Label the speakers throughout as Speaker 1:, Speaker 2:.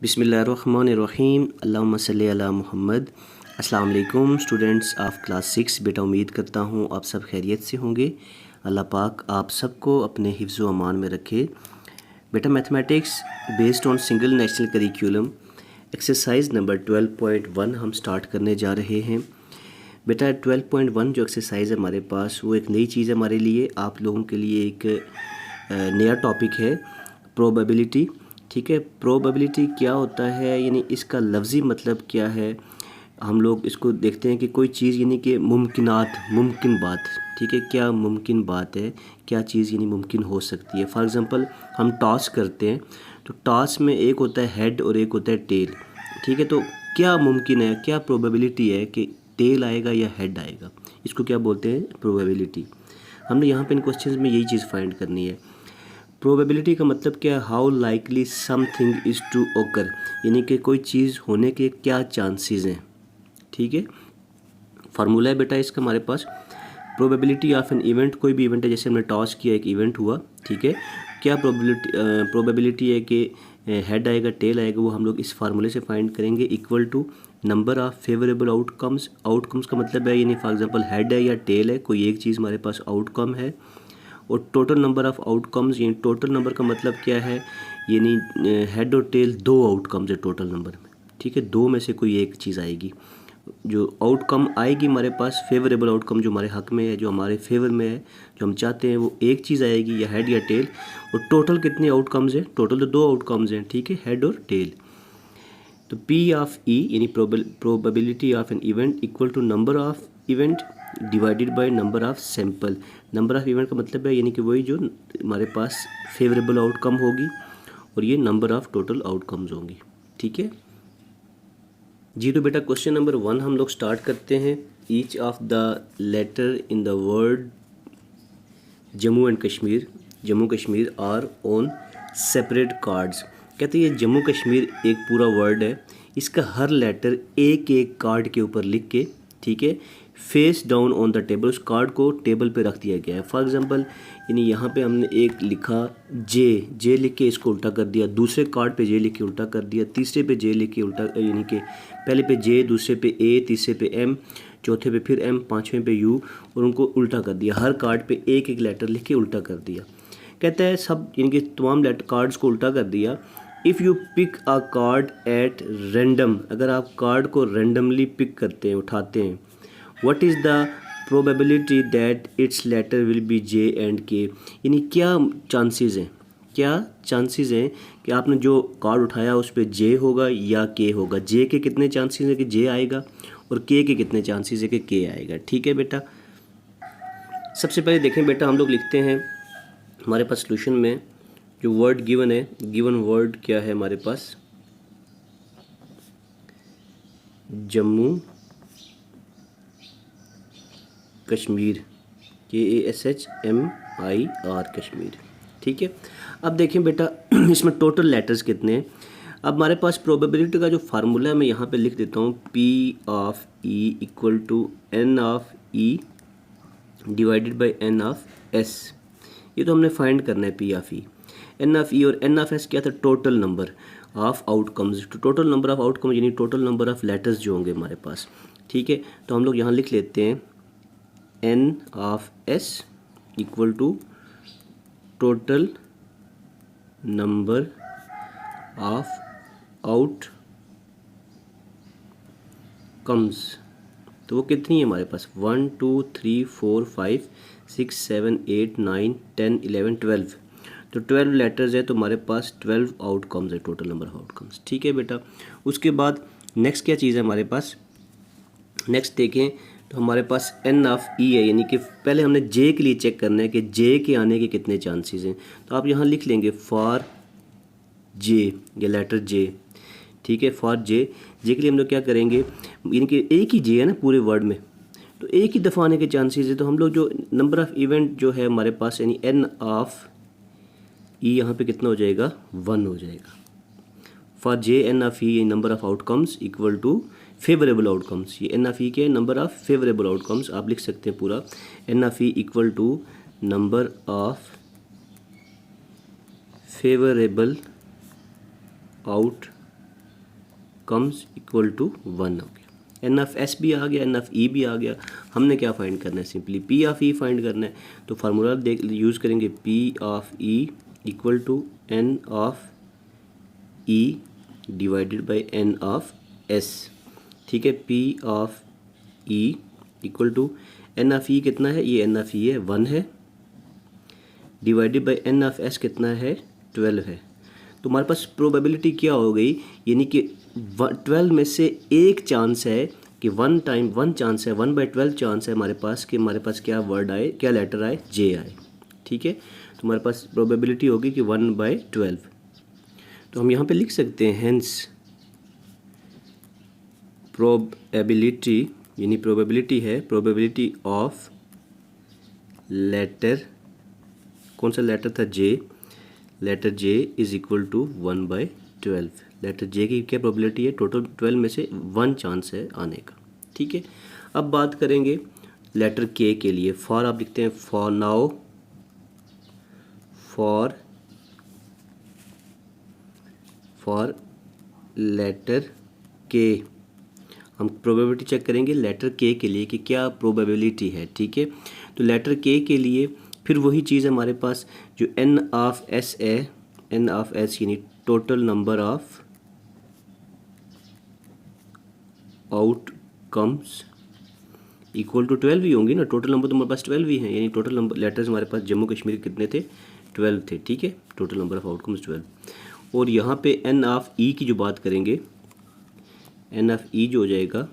Speaker 1: बिस्मिल्लाहिर्रहमानिर्रहीम अल्लाहुम्मा सल्ली अला मुहम्मद। अस्सलाम वालेकुम स्टूडेंट्स ऑफ क्लास 6। बेटा उम्मीद करता हूँ आप सब खैरियत से होंगे। अल्लाह पाक आप सबको अपने हिफ्ज़ व अमान में रखे। बेटा mathematics based on single national curriculum exercise number 12.1 हम स्टार्ट करने जा रहे हैं। बेटा 12.1 जो एक्सरसाइज है हमारे पास वो एक नई चीज़ है हमारे लिए, आप लोगों के लिए एक नया टॉपिक है प्रोबेबिलिटी। ठीक है, प्रोबेबिलिटी क्या होता है, यानी इसका लफ्ज़ी मतलब क्या है। हम लोग इसको देखते हैं कि कोई चीज़ यानी कि मुमकिन बात। ठीक है, क्या मुमकिन बात है, क्या चीज़ यानी मुमकिन हो सकती है। फॉर एग्ज़ाम्पल हम टॉस करते हैं तो टॉस में एक होता है हेड और एक होता है टेल। ठीक है, तो क्या मुमकिन है, क्या प्रोबेबिलिटी है कि टेल आएगा या हेड आएगा, इसको क्या बोलते हैं प्रोबेबिलिटी। हमने यहाँ पे इन क्वेश्चंस में यही चीज़ फाइंड करनी है। प्रोबेबिलिटी का मतलब क्या है, how likely something is to occur, यानी कि कोई चीज़ होने के क्या चांसेस हैं। ठीक है, फार्मूला है बेटा इसका हमारे पास, प्रोबेबिलिटी ऑफ एन इवेंट, कोई भी इवेंट है, जैसे हमने टॉस किया एक इवेंट हुआ। ठीक है, क्या प्रोबेबिलिटी है कि हेड आएगा टेल आएगा, वो हम लोग इस फार्मूले से फाइंड करेंगे। Equal to number of favourable outcomes, outcomes का मतलब है यानी फॉर एग्जांपल हेड है या टेल है, कोई एक चीज़ हमारे पास आउटकम है, और टोटल नंबर ऑफ़ आउटकम्स, यानी टोटल नंबर का मतलब क्या है, यानी हेड और टेल दो आउटकम्स है टोटल नंबर में। ठीक है, दो में से कोई एक चीज़ आएगी, जो आउटकम आएगी हमारे पास फेवरेबल आउटकम जो हमारे हक में है, जो हमारे फेवर में है, जो हम चाहते हैं, वो एक चीज़ आएगी या हेड या टेल। और टोटल कितने आउटकम्स हैं, टोटल तो दो आउटकम्स हैं। ठीक है, हेड और टेल। तो P ऑफ E यानी probability of an event equal to number of event divided by number of sample. Number of event का मतलब है यानी कि वही जो हमारे पास फेवरेबल आउटकम होगी, और ये नंबर ऑफ टोटल आउटकम्स होंगी। ठीक है जी, तो बेटा क्वेश्चन नंबर 1 हम लोग स्टार्ट करते हैं। Each of the letter in the word Jammu and Kashmir, Jammu Kashmir are on separate cards. कहते हैं ये जम्मू कश्मीर एक पूरा वर्ड है, इसका हर लेटर एक एक कार्ड के ऊपर लिख के, ठीक है, face down on the table, उस कार्ड को टेबल पे रख दिया गया है। फॉर एग्जांपल यानी यहाँ पे हमने एक लिखा जे लिख के इसको उल्टा कर दिया, दूसरे कार्ड पे जे लिख के उल्टा कर दिया, तीसरे पे जे लिख के उल्टा, यानी कि पहले पे जे, दूसरे पे ए, तीसरे पे एम, चौथे पे फिर एम, पाँचवें पे यू, और उनको उल्टा कर दिया। हर कार्ड पे एक एक लेटर लिख के उल्टा कर दिया। कहता है सब यानी कि तमाम लेटर कार्ड्स को उल्टा कर दिया। If you pick a card at random, अगर आप कार्ड को रैंडमली पिक करते हैं, उठाते हैं, what is the probability that its letter will be J and K, यानी क्या चांसेस हैं, क्या चांसेस हैं कि आपने जो कार्ड उठाया उस पर जे होगा या के होगा। जे के कितने चांसेस हैं कि जे आएगा, और के कितने चांसेस है कि के आएगा। ठीक है बेटा, सबसे पहले देखें बेटा, हम लोग लिखते हैं हमारे पास सॉल्यूशन में जो वर्ड गिवन है, गिवन वर्ड क्या है हमारे पास, जम्मू कश्मीर, KASHMIR कश्मीर। ठीक है, अब देखें बेटा इसमें टोटल लेटर्स कितने हैं। अब हमारे पास प्रोबेबिलिटी का जो फार्मूला है मैं यहाँ पे लिख देता हूँ, P of E equal to N of E divided by N of S। ये तो हमने फाइंड करना है P of E, N of E और N ऑफ S क्या था, total number of outcomes, total number of outcome यानी total number of letters जो होंगे हमारे पास। ठीक है, तो हम लोग यहाँ लिख लेते हैं N of S equal to total number of outcomes. तो वो कितनी है हमारे पास, 1 2 3 4 5 6 7 8 9 10 11 12। तो 12 लेटर्स है, तो हमारे पास 12 आउटकम्स है, टोटल नंबर ऑफ आउटकम्स। ठीक है बेटा, उसके बाद नेक्स्ट क्या चीज़ है हमारे पास, नेक्स्ट देखें तो हमारे पास N ऑफ E है, यानी कि पहले हमने J के लिए चेक करना है कि J के आने के कितने चांसेस हैं। तो आप यहाँ लिख लेंगे फॉर J, या लेटर J। ठीक है, फॉर J के लिए हम लोग क्या करेंगे, यानी कि एक ही J है ना पूरे वर्ड में, तो एक ही दफ़ा आने के चांसेस है। तो हम लोग जो नंबर ऑफ़ इवेंट जो है हमारे पास, यानी N ऑफ E यहाँ पे कितना हो जाएगा, 1 हो जाएगा। For J N of E number of outcomes equal to favourable outcomes, ये N ऑफ E के नंबर ऑफ फेवरेबल आउटकम्स आप लिख सकते हैं पूरा, N of E equal to number of favourable outcomes outcomes equal to 1 हो गया। N of S भी आ गया, एन ऑफ ई भी आ गया। हमने क्या फाइंड करना है, simply P of E find करना है। तो फार्मूला देख यूज़ करेंगे, P of E equal to N of E divided by N of S. ठीक है, P of E equal to N of E कितना है, ये एन ऑफ ई है 1 है, divided by N of S कितना है 12 है। तो हमारे पास प्रोबेबिलिटी क्या हो गई, यानी कि 12 में से एक चांस है कि 1 चांस है, 1/12 चांस है हमारे पास कि हमारे पास क्या वर्ड आए, क्या लेटर आए, जे आए। ठीक है, तो हमारे पास प्रोबेबिलिटी होगी कि 1/12। तो हम यहाँ पे लिख सकते हैं हेंस प्रोबेबिलिटी, यानी प्रोबेबिलिटी है प्रोबेबिलिटी ऑफ लेटर, कौन सा लेटर था, J, letter J is equal to 1/12। Letter J की क्या प्रोबेबिलिटी है, टोटल 12 में से 1 चांस है आने का। ठीक है, अब बात करेंगे लेटर के लिए। फॉर आप लिखते हैं, फॉर नाउ, फॉर लेटर के हम प्रोबेबिलिटी चेक करेंगे लेटर के लिए कि क्या प्रोबेबिलिटी है। ठीक है, तो लेटर के लिए फिर वही चीज़ हमारे पास जो एन ऑफ एस है, एन ऑफ एस यानी total number of outcomes equal to 12 ही होंगी ना। टोटल नंबर तो हमारे पास 12 ही हैं, यानी टोटल नंबर लेटर्स हमारे पास जम्मू कश्मीर कितने थे, 12 थे। ठीक है, टोटल नंबर ऑफ आउटकम्स 12। और यहाँ पे एन ऑफ ई की जो बात करेंगे, एन ऑफ ई जो हो जाएगा,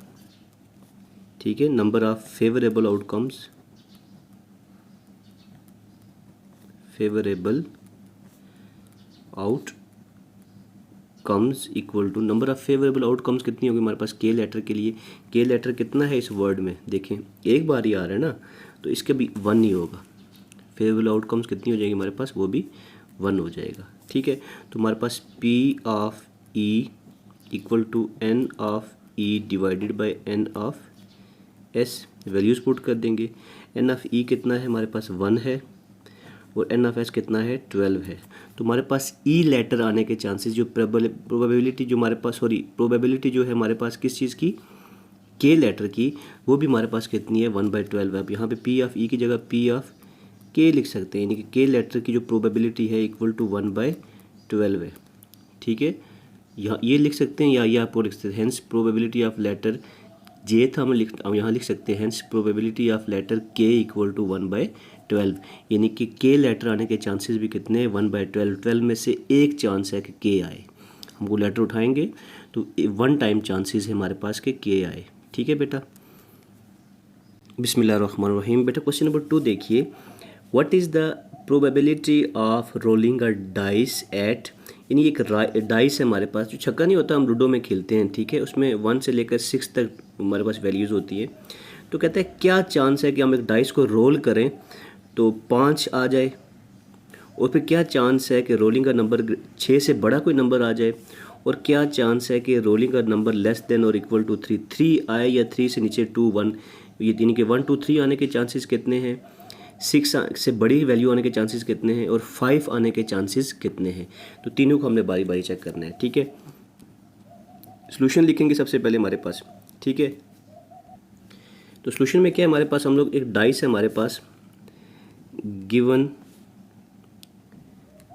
Speaker 1: ठीक है, number of favourable outcomes, favourable outcomes equal to number of favourable outcomes कितनी होगी हमारे पास के लेटर के लिए। के लेटर कितना है इस वर्ड में, देखें एक बार ही आ रहा है ना, तो इसका भी 1 ही होगा। फेवरेबल आउटकम्स कितनी हो जाएगी हमारे पास, वो भी 1 हो जाएगा। ठीक है, तो हमारे पास P of E equal to N of E divided by N of S, values put कर देंगे। एन ऑफ ई कितना है हमारे पास 1 है, और एन ऑफ एस कितना है 12 है। तो हमारे पास ई लेटर आने के चांसेस, जो प्रोबेबिलिटी जो हमारे पास, सॉरी प्रोबेबिलिटी जो है हमारे पास किस चीज़ की, के लेटर की, वो भी हमारे पास कितनी है 1/12 है। अब यहाँ पे पी ऑफ ई की जगह पी ऑफ के लिख सकते हैं, यानी कि के लेटर की जो प्रोबेबिलिटी है इक्वल टू 1/12 है। ठीक है, यहाँ ये लिख सकते हैं, या ये आपको लिख सकते हैं हेंस प्रोबेबिलिटी ऑफ लेटर जे था, हम यहाँ लिख सकते हैं हेंस प्रोबेबिलिटी ऑफ लेटर के इक्वल टू 1/12, यानी कि के लेटर आने के चांसेस भी कितने हैं 1/12। 12 में से एक चांस है कि के आए, हम वो लेटर उठाएंगे तो 1 टाइम चांसेस है हमारे पास कि के आए। ठीक है बेटा, बिस्मिल्लाहिर्रहमानिर्रहीम। बेटा क्वेश्चन नंबर 2 देखिए, what is the probability of rolling a dice at, यानी एक डाइस है हमारे पास, जो छक्का नहीं होता हम लूडो में खेलते हैं। ठीक है, उसमें 1 से लेकर 6 तक हमारे पास वैल्यूज़ होती है। तो कहते हैं क्या चांस है कि हम एक डाइस को रोल करें तो 5 आ जाए, और फिर क्या चांस है कि रोलिंग का नंबर 6 से बड़ा कोई नंबर आ जाए, और क्या चांस है कि रोलिंग का नंबर लेस देन और इक्वल टू 3 आए, या 3 से नीचे 2 1, यानी कि 1 2 3 आने के चांसेस कितने हैं, 6 से बड़ी वैल्यू आने के चांसेस कितने हैं, और 5 आने के चांसेस कितने हैं। तो तीनों को हमने बारी बारी चेक करना है। ठीक है, सोल्यूशन लिखेंगे सबसे पहले हमारे पास। ठीक है, तो सोल्यूशन में क्या है हमारे पास, हम लोग एक डाइस है हमारे पास, गिवन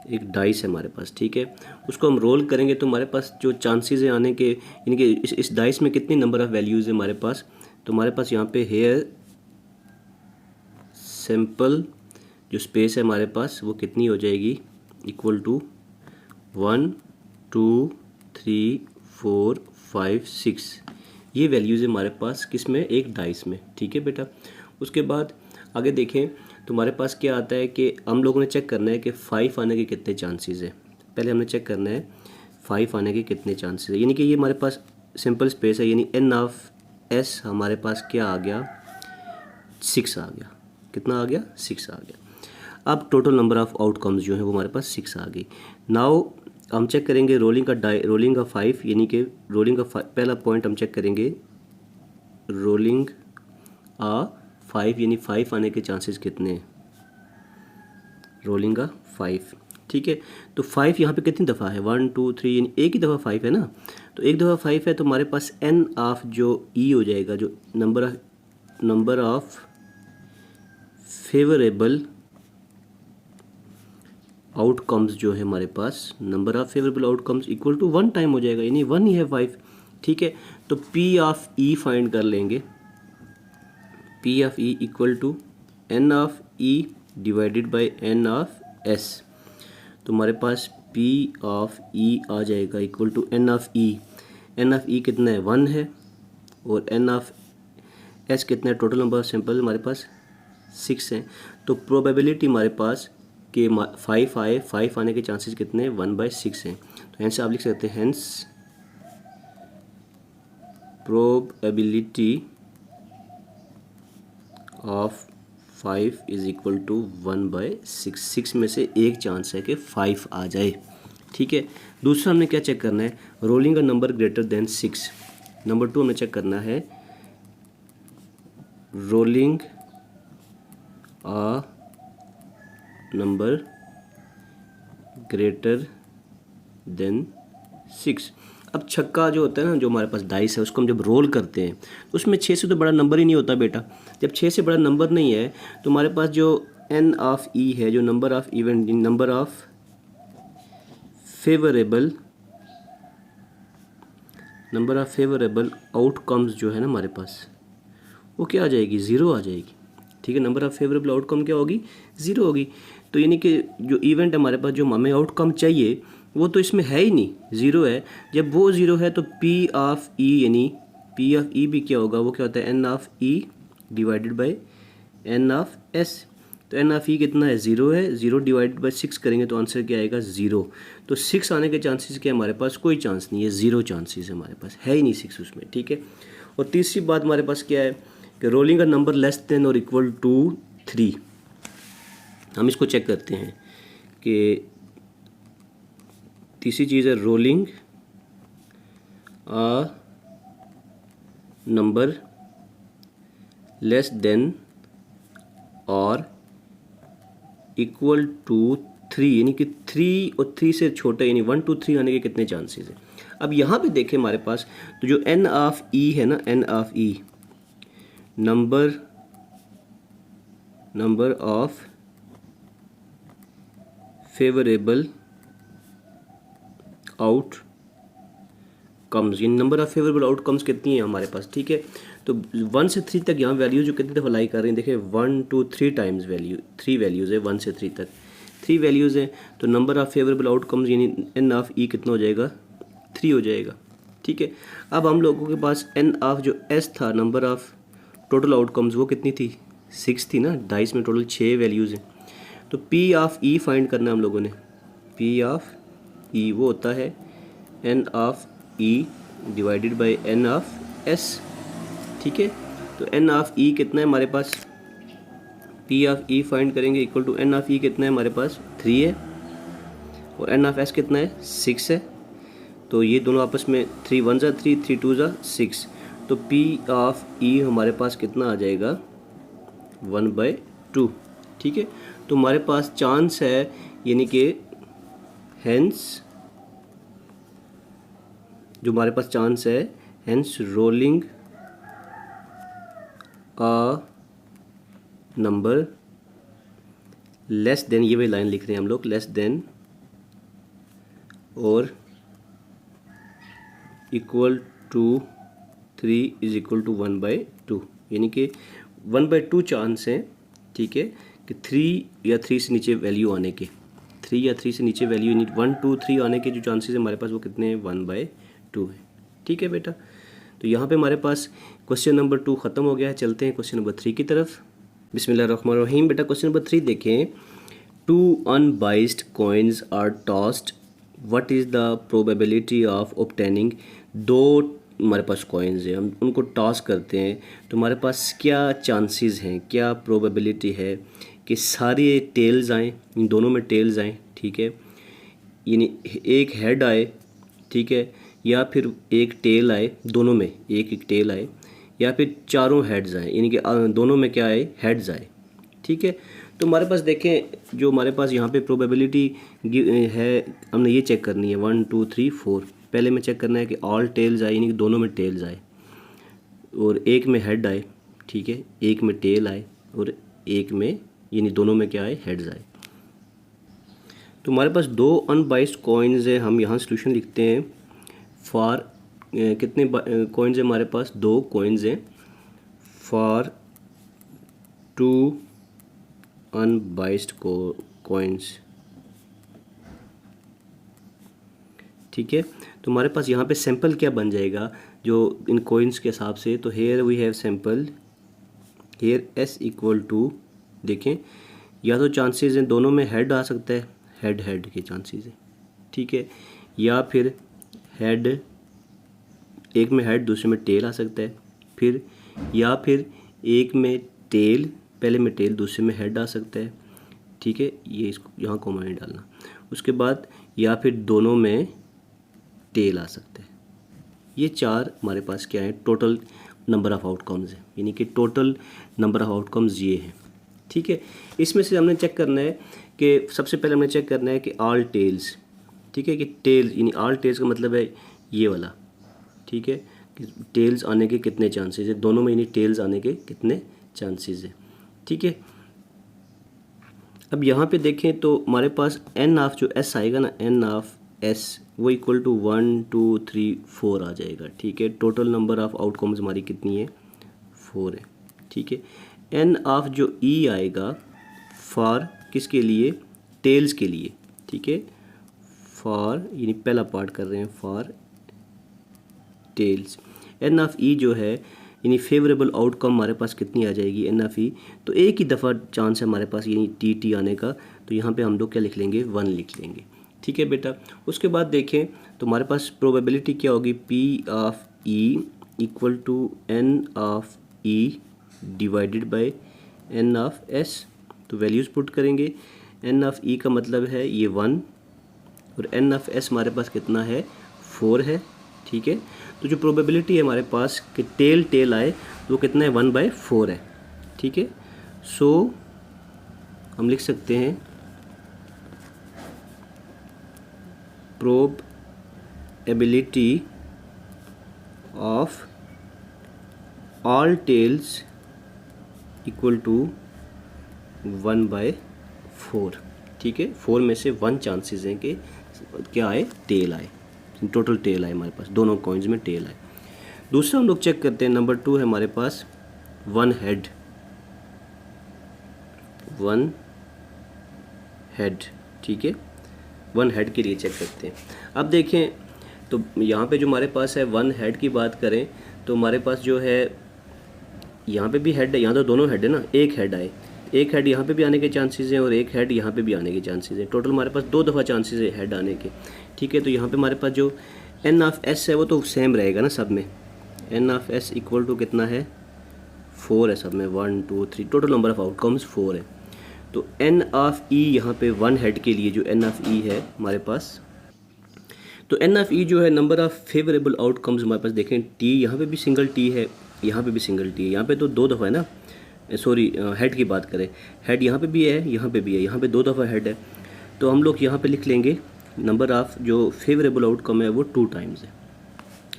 Speaker 1: एक डाइस है हमारे पास। ठीक है, उसको हम रोल करेंगे तो हमारे पास जो चांसेस है आने के, यानी कि इस डाइस में कितनी नंबर ऑफ वैल्यूज़ है हमारे पास, तो हमारे पास यहाँ पे है सैम्पल जो स्पेस है हमारे पास वो कितनी हो जाएगी, इक्वल टू 1 2 3 4 5 6, ये वैल्यूज़ है हमारे पास किस में, एक डाइस में। ठीक है बेटा, उसके बाद आगे देखें तो हमारे पास क्या आता है कि हम लोगों ने चेक करना है कि 5 आने के कितने चांसेस है। पहले हमने चेक करना है 5 आने के कितने चांसेस है, यानी कि ये हमारे पास सिंपल स्पेस है, यानी एन ऑफ एस हमारे पास क्या आ गया, 6 आ गया। कितना आ गया, 6 आ गया। अब टोटल नंबर ऑफ आउटकम्स जो है वो हमारे पास 6 आ गई। नाउ हम चेक करेंगे रोलिंग का 5, यानी कि रोलिंग का पहला पॉइंट हम चेक करेंगे रोलिंग 5, यानी 5 आने के चांसेस कितने हैं, रोलिंग का 5। ठीक है। तो 5 यहाँ पे कितनी दफ़ा है, 1 2 3, यानी एक ही दफ़ा 5 है ना, तो एक दफ़ा 5 है, तो हमारे पास n ऑफ जो e हो जाएगा, जो नंबर ऑफ फेवरेबल आउटकम्स जो है हमारे पास, number of favourable outcomes equal to 1 time हो जाएगा, यानी 1 ही है 5, ठीक है। तो p ऑफ e फाइंड कर लेंगे, p of e equal to n of e divided by n of s। तो हमारे पास p ऑफ e आ जाएगा equal to n of e। n of e कितना है, 1 है, और n ऑफ s कितना है, टोटल नंबर ऑफ सैंपल हमारे पास 6 हैं। तो प्रोबेबिलिटी हमारे पास कि 5 आए, 5 आने के चांसेस कितने हैं, 1/6 हैं। तो हेंस आप लिख सकते हैं, hence probability of 5 is equal to 1/6। 6 में से एक चांस है कि 5 आ जाए, ठीक है। दूसरा हमने क्या चेक करना है, rolling a number greater than 6। Number 2 हमें चेक करना है rolling a number greater than 6। अब छक्का जो होता है ना, जो हमारे पास डाइस है, उसको हम जब रोल करते हैं तो उसमें 6 से तो बड़ा नंबर ही नहीं होता बेटा। जब 6 से बड़ा नंबर नहीं है तो हमारे पास जो n ऑफ e है, जो number of event, number of favourable outcomes जो है ना हमारे पास, वो क्या आ जाएगी, 0 आ जाएगी, ठीक है। नंबर ऑफ फेवरेबल आउटकम क्या होगी, 0 होगी। तो यानी कि जो इवेंट है हमारे पास, जो हमें आउटकम चाहिए, वो तो इसमें है ही नहीं, 0 है। जब वो 0 है तो p ऑफ e, यानी p ऑफ e भी क्या होगा, वो क्या होता है, n of e divided by n of s। तो n ऑफ e कितना है, 0 है, 0 डिवाइडेड बाय 6 करेंगे तो आंसर क्या आएगा, 0। तो 6 आने के चांसेस क्या, हमारे पास कोई चांस नहीं है, 0 चांसेस है हमारे पास, है ही नहीं 6 उसमें, ठीक है। और तीसरी बात हमारे पास क्या है कि rolling a number less than और इक्वल टू 3। हम इसको चेक करते हैं कि तीसरी चीज़ है rolling a number less than और इक्वल टू 3, यानी कि 3 और 3 से छोटा, यानी 1 2 3 आने के कितने चांसेस हैं। अब यहाँ पे देखें हमारे पास, तो जो n ऑफ e है ना, n of e number of favourable outcomes, यानी नंबर ऑफ फेवरेबल आउटकम्स कितनी है हमारे पास, ठीक है। तो 1 से 3 तक यहाँ वैल्यूज जो कितनी दफ़ा लाई कर रहे हैं, देखिए 1 2 3 टाइम्स वैल्यू, 3 वैल्यूज़ है, 1 से 3 तक 3 वैल्यूज़ हैं। तो नंबर ऑफ फेवरेबल आउटकम्स यानी n ऑफ e कितना हो जाएगा, 3 हो जाएगा, ठीक है। अब हम लोगों के पास n ऑफ जो s था, नंबर ऑफ टोटल आउटकम्स, वो कितनी थी, 6 थी ना, डाइस में टोटल 6 वैल्यूज़ हैं। तो p ऑफ e फाइंड करना है हम लोगों ने, p ऑफ e वो होता है n of e divided by n of s, ठीक है। तो n ऑफ e कितना है हमारे पास, p ऑफ e फाइंड करेंगे equal to n of e कितना है हमारे पास, 3 है, और n ऑफ s कितना है, 6 है। तो ये दोनों आपस में 3 1 ज़ा 3, 3 2 ज़ा 6। तो p ऑफ e हमारे पास कितना आ जाएगा, 1/2, ठीक है। तो हमारे पास चांस है, यानी कि हेंस जो हमारे पास चांस है, hence rolling a number less than, ये भी लाइन लिख रहे हैं हम लोग, लेस देन और equal to 3 is equal to 1/2, यानी कि 1/2 चांस है, ठीक है, कि 3 या 3 से नीचे वैल्यू आने के, 3 या 3 से नीचे वैल्यू, 1 2 3 आने के जो चांसेस है हमारे पास, वो कितने हैं, 1/2 है, ठीक है बेटा। तो यहाँ पे हमारे पास क्वेश्चन नंबर 2 ख़त्म हो गया है। चलते हैं क्वेश्चन नंबर 3 की तरफ। बिस्मिल्लाहिर्रहमानिर्रहीम। बेटा क्वेश्चन नंबर 3 देखें, 2 unbiased coins are tossed, what is the probability of obtaining. 2 हमारे पास कॉइन्स हैं, हम उनको टॉस करते हैं, तो हमारे पास क्या चांसेस हैं, क्या प्रोबेबिलिटी है कि सारे टेल्स आएँ, इन दोनों में टेल्स आएँ, ठीक है, यानी एक हेड आए, ठीक है, या फिर एक टेल आए, दोनों में एक एक टेल आए, या फिर चारों हेड्स आए, यानी कि दोनों में क्या आए, हेड्स आए, ठीक है। तो हमारे पास देखें जो हमारे पास यहाँ पे प्रोबेबिलिटी है, हमने ये चेक करनी है 1 2 3 4। पहले में चेक करना है कि ऑल टेल्स आए, यानी कि दोनों में टेल्स आए, और एक में हेड आए, ठीक है, एक में टेल आए, और एक में यानी दोनों में क्या आए, हेड्स आए। तो हमारे पास दो अनबाइस्ड कॉइन्स है, हम यहाँ सोल्यूशन लिखते हैं फॉर कितने कॉइन्स है हमारे पास, दो कॉइन्स हैं, फॉर टू अनबाइस्ड कॉइन्स, ठीक है। तो हमारे पास यहाँ पे सैंपल क्या बन जाएगा जो इन कॉइन्स के हिसाब से, तो here we have sample, here S equal to, देखें या तो चांसेस हैं दोनों में हेड आ सकता है, हेड हेड के चांसेस हैं, ठीक है, या फिर हेड, एक में हेड दूसरे में टेल आ सकता है, फिर या फिर एक में टेल, पहले में टेल दूसरे में हेड आ सकता है, ठीक है, ये इसको यहाँ कॉमा नहीं डालना। उसके बाद या फिर दोनों में टेल आ सकता है। ये चार हमारे पास क्या है, टोटल नंबर ऑफ़ आउटकम्स है, यानी कि टोटल नंबर ऑफ़ आउटकम्स ये हैं, ठीक है। इसमें से हमने चेक करना है कि सबसे पहले हमने चेक करना है कि ऑल टेल्स, ठीक है, कि टेल्स यानी ऑल टेल्स का मतलब है ये वाला, ठीक है, कि टेल्स आने के कितने चांसेस है, दोनों में यानी टेल्स आने के कितने चांसेस है, ठीक है। अब यहाँ पे देखें तो हमारे पास एन ऑफ जो एस आएगा ना, एन ऑफ एस वो इक्वल टू 1 2 3 4 आ जाएगा, ठीक है। टोटल नंबर ऑफ़ आउटकम्स हमारी कितनी है, 4 है, ठीक है। एन ऑफ जो ई आएगा फॉर किसके लिए, टेल्स के लिए, ठीक है, फॉर यानी पहला पार्ट कर रहे हैं फॉर टेल्स। एन ऑफ ई जो है यानी फेवरेबल आउटकम हमारे पास कितनी आ जाएगी, एन ऑफ ई, तो एक ही दफ़ा चांस है हमारे पास यानी टी टी आने का, तो यहाँ पे हम लोग क्या लिख लेंगे, 1 लिख लेंगे, ठीक है बेटा। उसके बाद देखें तो हमारे पास प्रोबेबिलिटी क्या होगी, P of E equal to N of E divided by N of S, तो वैल्यूज़ पुट करेंगे। एन ऑफ ई का मतलब है ये 1, और एन ऑफ एस हमारे पास कितना है, 4 है, ठीक है। तो जो प्रोबेबिलिटी है हमारे पास कि टेल टेल आए तो वो कितना है, 1/4 है, ठीक है। सो हम लिख सकते हैं probability of all tails equal to 1/4, ठीक है। 4 में से 1 चांसेस हैं कि क्या आए, टेल आए, टोटल टेल आए हमारे पास, दोनों कॉइन्स में टेल आए। दूसरा हम लोग चेक करते हैं, नंबर 2 है हमारे पास 1 हेड, 1 हेड, ठीक है, 1 हेड के लिए चेक करते हैं। अब देखें तो यहाँ पे जो हमारे पास है 1 हेड की बात करें तो हमारे पास जो है यहाँ पे भी हेड है, यहाँ तो दोनों हेड है ना, एक हेड आए, एक हेड यहाँ पे भी आने के चांसेस हैं और एक हेड यहाँ पे भी आने के चांसेस हैं, टोटल हमारे पास 2 दफ़ा चांसेस है हेड आने के, ठीक है। तो यहाँ पे हमारे पास जो एन ऑफ एस है वो तो सेम रहेगा ना सब में, N of S equal to कितना है, 4 है सब में, 1 2 3, टोटल नंबर ऑफ आउटकम्स 4 है। तो एन ऑफ ई यहाँ पे 1 हेड के लिए जो एन ऑफ ई है हमारे पास, तो एन ऑफ ई जो है नंबर ऑफ फेवरेबल आउटकम्स हमारे पास, देखें टी यहाँ पे भी सिंगल टी है, यहाँ पे भी सिंगल टी है, यहाँ पे तो 2 दफ़ा है ना, सॉरी हेड की बात करें, हेड यहाँ पे भी है, यहाँ पे भी है, यहाँ पे 2 दफ़ा हेड है, तो हम लोग यहाँ पे लिख लेंगे नंबर ऑफ़ जो फेवरेबल आउटकम है वो 2 टाइम्स है,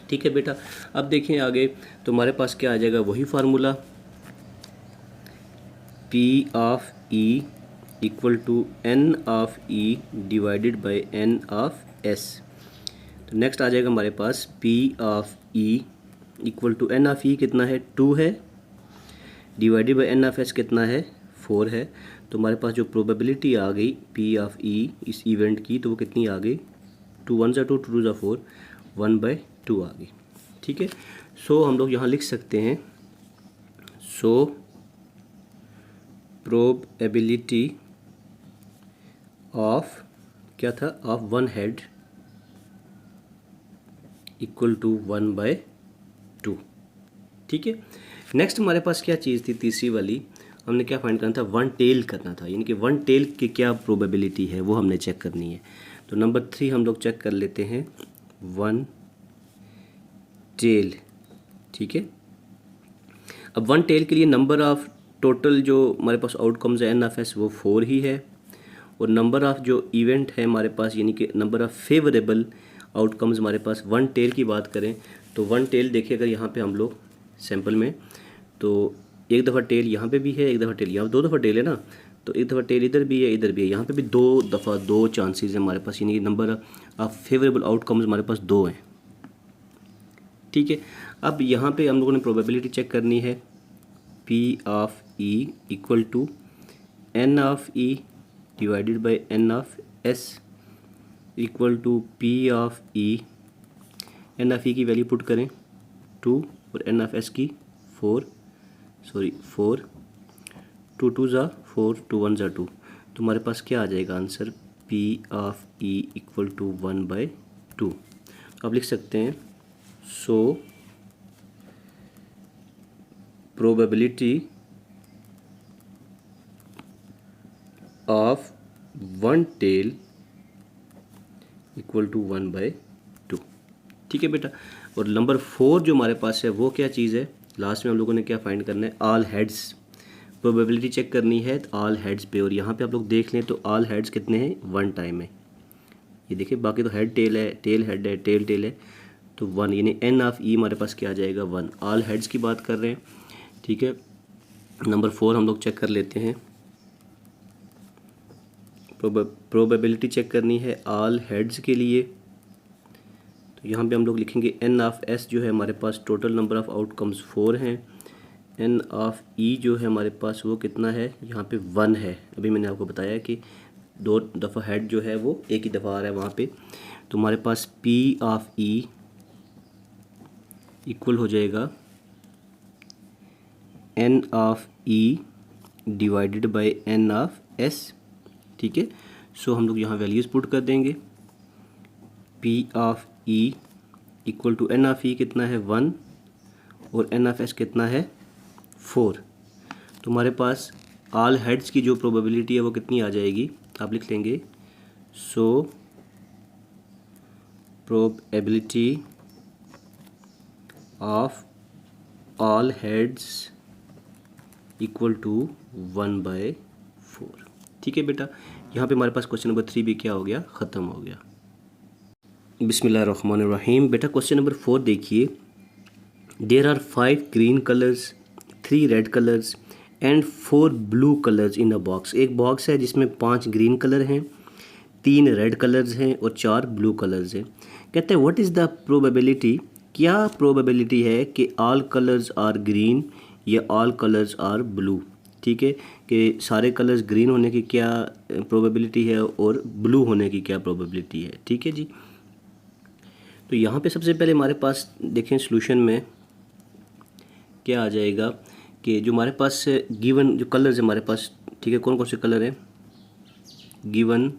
Speaker 1: ठीक है बेटा। अब देखें आगे तो हमारे पास क्या आ जाएगा, वही formula P of E equal to N of E divided by N of S. तो नेक्स्ट आ जाएगा हमारे पास P of E equal to N of E कितना है, 2 है, divided by N of S कितना है, 4 है। तो हमारे पास जो प्रोबेबिलिटी आ गई पी ऑफ ई इस इवेंट की, तो वो कितनी आ गई, 2 1 2 2 4, 1/2 आ गई, ठीक है। सो हम लोग यहाँ लिख सकते हैं, सो प्रोबेबिलिटी ऑफ क्या था, ऑफ 1 हेड इक्वल टू 1/2, ठीक है। नेक्स्ट हमारे पास क्या चीज़ थी, तीसरी वाली, हमने क्या फाइंड करना था, 1 टेल करना था, यानी कि 1 टेल की क्या प्रोबेबिलिटी है वो हमने चेक करनी है। तो नंबर 3 हम लोग चेक कर लेते हैं, 1 टेल, ठीक है। अब 1 टेल के लिए नंबर ऑफ टोटल जो हमारे पास आउटकम्स है एन ऑफ एस वो 4 ही है, और नंबर ऑफ़ जो इवेंट है हमारे पास यानी कि नंबर ऑफ़ फेवरेबल आउटकम्स हमारे पास वन टेल की बात करें तो वन टेल देखिए अगर यहाँ पे हम लोग सैम्पल में, तो एक दफ़ा टेल यहाँ पे भी है, एक दफ़ा टेल यहाँ, 2 दफ़ा टेल है ना, तो एक दफ़ा टेल इधर भी है, इधर भी है, यहाँ पे भी 2 दफ़ा 2 चांसेस है हमारे पास, यानी कि नंबर ऑफ़ फेवरेबल आउटकम्स हमारे पास 2 हैं। ठीक है, अब यहाँ पे हम लोगों ने प्रोबेबिलिटी चेक करनी है, P of E equal to N of E divided by N of S equal to P of E, N of E की वैल्यू पुट करें 2 और N ऑफ S की 4, 2 2 ज़ा 4, 2 1 ज़ा 2, तो हमारे पास क्या आ जाएगा answer, P of E equal to 1/2। अब लिख सकते हैं so probability of one tail equal to 1/2। ठीक है बेटा, और नंबर 4 जो हमारे पास है वो क्या चीज़ है, लास्ट में हम लोगों ने क्या फाइंड करना है, ऑल हेड्स, प्रोबेबिलिटी चेक करनी है ऑल हेड्स पे, और यहाँ पे आप लोग देख लें तो ऑल हेड्स कितने हैं, 1 टाइम है, ये देखिए, बाकी तो हेड टेल है, टेल हेड है, टेल टेल है, तो 1 यानी N ऑफ E हमारे पास क्या आ जाएगा 1, ऑल हेड्स की बात कर रहे हैं। ठीक है, नंबर 4 हम लोग चेक कर लेते हैं, प्रोबेबिलिटी चेक करनी है ऑल हेड्स के लिए, तो यहाँ पे हम लोग लिखेंगे N ऑफ S जो है हमारे पास टोटल नंबर ऑफ़ आउटकम्स 4 हैं, N ऑफ E जो है हमारे पास वो कितना है, यहाँ पे 1 है, अभी मैंने आपको बताया कि 2 दफ़ा हेड जो है वो एक ही दफ़ा आ रहा है वहाँ पे, तो हमारे पास P ऑफ E इक्वल हो जाएगा N of E divided by N of S। ठीक है, सो हम लोग यहाँ वैल्यूज़ पुट कर देंगे, P of E equal to N of E कितना है 1 और N ऑफ S कितना है 4, तो हमारे पास ऑल हेड्स की जो प्रोबेबिलिटी है वो कितनी आ जाएगी, आप लिख लेंगे so probability of all heads equal to 1/4। ठीक है बेटा, यहाँ पे हमारे पास क्वेश्चन नंबर 3 भी क्या हो गया, ख़त्म हो गया। बिस्मिल्लाहिर्रहमानिर्रहीम। बेटा क्वेश्चन नंबर 4 देखिए, there are 5 green colours, 3 red colours and 4 blue colours in a box. एक बॉक्स है जिसमें 5 ग्रीन कलर हैं, 3 रेड कलर्स हैं और 4 ब्लू कलर्स हैं। कहते हैं व्हाट इज़ द प्रोबेबिलिटी, क्या प्रोबेबिलिटी है कि ऑल कलर्स आर ग्रीन या ऑल कलर्स आर ब्लू। ठीक है, कि सारे कलर्स ग्रीन होने की क्या प्रोबेबिलिटी है और ब्लू होने की क्या प्रोबेबिलिटी है। ठीक है जी, तो यहाँ पे सबसे पहले हमारे पास देखें सॉल्यूशन में क्या आ जाएगा कि जो हमारे पास गिवन जो कलर्स है हमारे पास, ठीक है, कौन कौन से कलर हैं, गिवन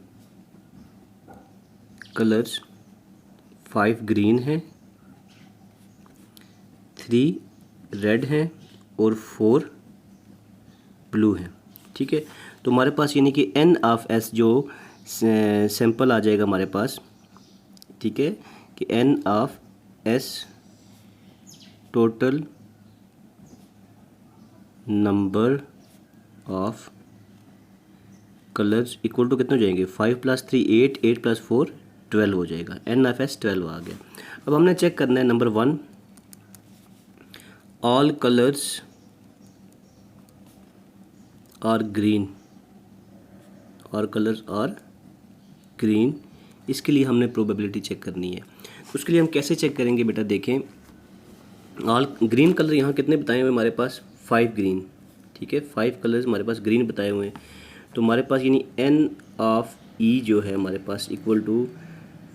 Speaker 1: कलर्स 5 ग्रीन हैं, 3 रेड हैं और 4 ब्लू हैं। ठीक है, तो हमारे पास यानी कि N ऑफ S जो सैंपल आ जाएगा हमारे पास, ठीक है, कि N of S total number of colours equal to कितने हो जाएंगे, 5 + 3 8, 8 + 4 12 हो जाएगा, N ऑफ S 12 आ गया। अब हमने चेक करना है number 1, all colours are green, और कलर्स आर ग्रीन, इसके लिए हमने प्रोबेबिलिटी चेक करनी है। उसके लिए हम कैसे चेक करेंगे बेटा, देखें ऑल ग्रीन कलर यहाँ कितने बताए हुए हमारे पास, 5 ग्रीन। ठीक है, 5 कलर्स हमारे पास ग्रीन बताए हुए हैं, तो हमारे पास यानी N ऑफ E जो है हमारे पास equal to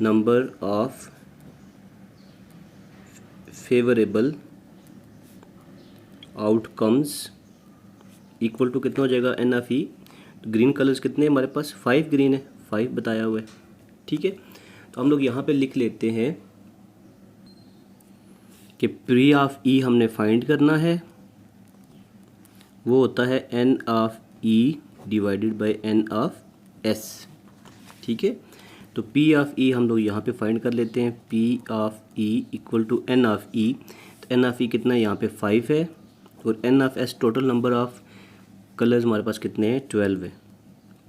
Speaker 1: number of favourable outcomes equal to कितना हो जाएगा, N ऑफ E। तो ग्रीन कलर्स कितने हमारे पास, 5 ग्रीन है, 5 बताया हुआ है। ठीक है, तो हम लोग यहाँ पे लिख लेते हैं कि P ऑफ E हमने फाइंड करना है, वो होता है N of E divided by N of S। ठीक है, तो P ऑफ E हम लोग यहाँ पे फाइंड कर लेते हैं, P of E equal to N of E, तो N ऑफ E कितना है यहाँ पे 5 है, और N of S total number of colours हमारे पास कितने हैं, 12 है।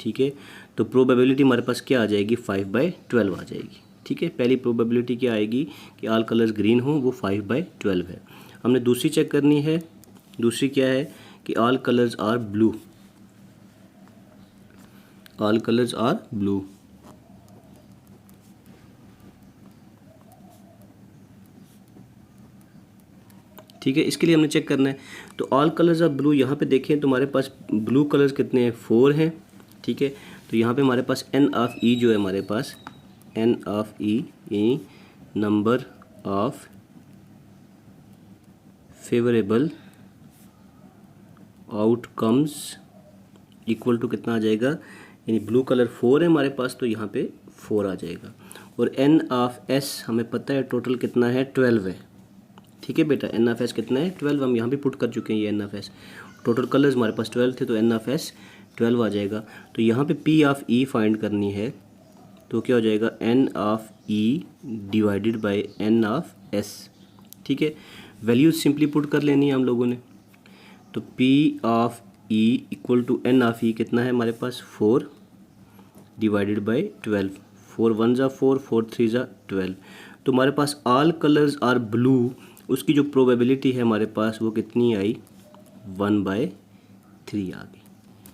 Speaker 1: ठीक है, तो प्रोबेबिलिटी हमारे पास क्या आ जाएगी, 5/12 आ जाएगी। ठीक है, पहली प्रोबेबिलिटी क्या आएगी कि ऑल कलर्स ग्रीन हो, वो 5/12 है। हमने दूसरी चेक करनी है, दूसरी क्या है कि all colours are blue, all colours are blue. ठीक है, इसके लिए हमने चेक करना है। तो ऑल कलर्स ऑफ ब्लू, यहाँ पे देखें तो हमारे पास ब्लू कलर्स कितने हैं, 4 हैं। ठीक है, तो यहाँ पे हमारे पास n ऑफ e जो है, हमारे पास n of e number of favourable outcomes equal to कितना आ जाएगा, यानी ब्लू कलर 4 है हमारे पास, तो यहाँ पे 4 आ जाएगा। और n ऑफ s हमें पता है टोटल कितना है, 12 है। ठीक है बेटा, n ऑफ s कितना है, 12। हम यहाँ पे पुट कर चुके हैं ये n of s। Total colours हमारे पास 12 थे, तो n ऑफ s 12 आ जाएगा। तो यहाँ पे p ऑफ e फाइंड करनी है, तो क्या हो जाएगा, n of e divided by n of s। ठीक है, वैल्यूज सिंपली पुट कर लेनी है हम लोगों ने। तो p of e equal to n of e कितना है हमारे पास, 4 डिवाइडेड बाय 12। 4 1 ज़ा 4, 4 3 ज़ा 12। तो हमारे पास ऑल कलर्स आर ब्लू, उसकी जो प्रोबेबिलिटी है हमारे पास वो कितनी आई, 1/3 आ गई।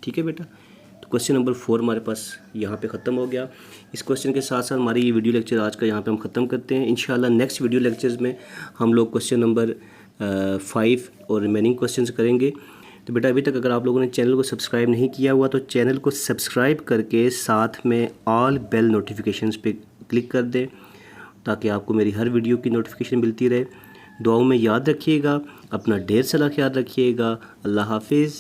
Speaker 1: ठीक है बेटा, तो क्वेश्चन नंबर 4 हमारे पास यहाँ पे ख़त्म हो गया। इस क्वेश्चन के साथ साथ हमारी ये वीडियो लेक्चर आज का यहाँ पे हम ख़त्म करते हैं। इंशाल्लाह नेक्स्ट वीडियो लेक्चर्स में हम लोग क्वेश्चन नंबर 5 और रिमेनिंग क्वेश्चंस करेंगे। तो बेटा अभी तक अगर आप लोगों ने चैनल को सब्सक्राइब नहीं किया हुआ तो चैनल को सब्सक्राइब करके साथ में ऑल बेल नोटिफिकेशंस पे क्लिक कर दें, ताकि आपको मेरी हर वीडियो की नोटिफिकेशन मिलती रहे। दुआओं में याद रखिएगा, अपना ढेर सारा ख्याल रखिएगा। अल्लाह हाफिज़।